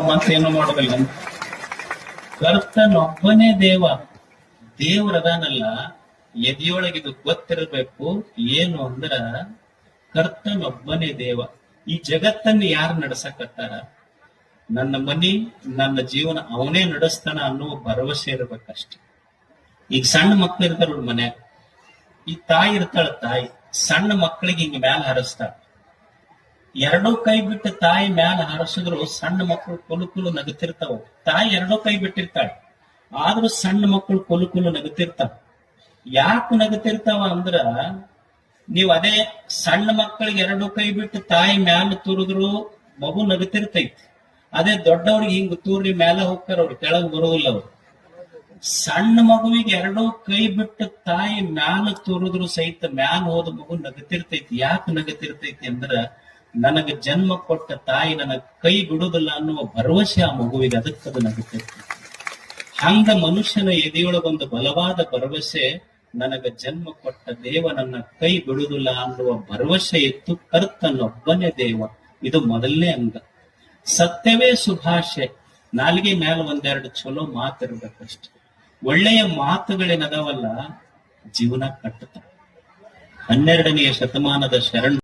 ಮತ್ತೇನು ಮಾಡೋದಿಲ್ಲ. ಕರ್ತನೊಬ್ಬನೇ ದೇವರದಾನಲ್ಲ, ಎದೆಯೊಳಗಿದು ಗೊತ್ತಿರಬೇಕು. ಏನು ಅಂದ್ರ ಕರ್ತನೊಬ್ಬನೇ ದೇವ. ಈ ಜಗತ್ತನ್ನು ಯಾರು ನಡ್ಸಕತ್ತಾರ? ನನ್ನ ಮನಿ, ನನ್ನ ಜೀವನ ಅವನೇ ನಡೆಸ್ತಾನ ಅನ್ನೋ ಭರವಸೆ ಇರ್ಬೇಕಷ್ಟೆ. ಈಗ ಸಣ್ಣ ಮಕ್ಳು ಇರ್ತಾರ ಮನ್ಯಾಗ, ಈ ತಾಯಿ ಇರ್ತಾಳ, ತಾಯಿ ಸಣ್ಣ ಮಕ್ಕಳಿಗೆ ಹಿಂಗ ಮ್ಯಾಲ ಹಾರಿಸ್ತಾಳ. ಎರಡೂ ಕೈ ಬಿಟ್ಟು ತಾಯಿ ಮ್ಯಾಲ ಹಾರಿಸಿದ್ರು ಸಣ್ಣ ಮಕ್ಕಳು ಕುಲು ನಗುತ್ತಿರ್ತಾವ. ತಾಯಿ ಎರಡೂ ಕೈ ಬಿಟ್ಟಿರ್ತಾಳ, ಆದ್ರೂ ಸಣ್ಣ ಮಕ್ಕಳು ಕುಲು ನಗುತ್ತಿರ್ತಾವ. ಯಾಕೆ ನಗುತ್ತಿರ್ತಾವ ಅಂದ್ರ, ನೀವ್ ಅದೇ ಸಣ್ಣ ಮಕ್ಕಳಿಗೆ ಎರಡೂ ಕೈ ಬಿಟ್ಟು ತಾಯಿ ಮ್ಯಾಲ ತೂರಿದ್ರು ಮಗು ನಗುತ್ತಿರ್ತೈತಿ. ಅದೇ ದೊಡ್ಡವ್ರಿಗೆ ಹಿಂಗ್ ತೂರಿ ಮ್ಯಾಲ ಹೋಗ್ತಾರ, ಅವ್ರು ಕೆಳಗ್ ಬರೋದಿಲ್ಲ. ಅವ್ರು ಸಣ್ಣ ಮಗುವಿಗೆ ಎರಡೂ ಕೈ ಬಿಟ್ಟು ತಾಯಿ ಮ್ಯಾಲ ತೂರಿದ್ರು ಸಹಿತ ಮ್ಯಾಲ ಹೋದ ಮಗು ನಗುತ್ತಿರ್ತೈತಿ. ಯಾಕೆ ನಗುತ್ತಿರ್ತೈತಿ ಅಂದ್ರ, ನನಗೆ ಜನ್ಮ ಕೊಟ್ಟ ತಾಯಿ ನನಗ್ ಕೈ ಬಿಡುದಿಲ್ಲ ಅನ್ನುವ ಭರವಸೆ ಆ ಮಗುವಿಗೆ, ಅದಕ್ಕದು ನಗುತ್ತಿರ್ತೈತಿ. ಹಂಗ ಮನುಷ್ಯನ ಎದೆಯೊಳಗೊಂದು ಬಲವಾದ ಭರವಸೆ, ನನಗ ಜನ್ಮ ಕೊಟ್ಟ ದೇವ ನನ್ನ ಕೈ ಬಿಡುದಿಲ್ಲ ಅನ್ನುವ ಭರವಸೆ ಇತ್ತು. ಕರ್ತನೊಬ್ಬನೇ ದೇವ, ಇದು ಮೊದಲನೇ ಅಂಗ. ಸತ್ಯವೇ ಸುಭಾಷೆ, ನಾಲ್ಗೆ ಮ್ಯಾಲ ಒಂದೆರಡು ಚಲೋ ಮಾತಿರ್ಬೇಕಷ್ಟೆ. ಒಳ್ಳೆಯ ಮಾತುಗಳೇನದಾವಲ್ಲ, ಜೀವನ ಕಟ್ಟುತ್ತ. 12ನೇ ಶತಮಾನದ ಶರಣ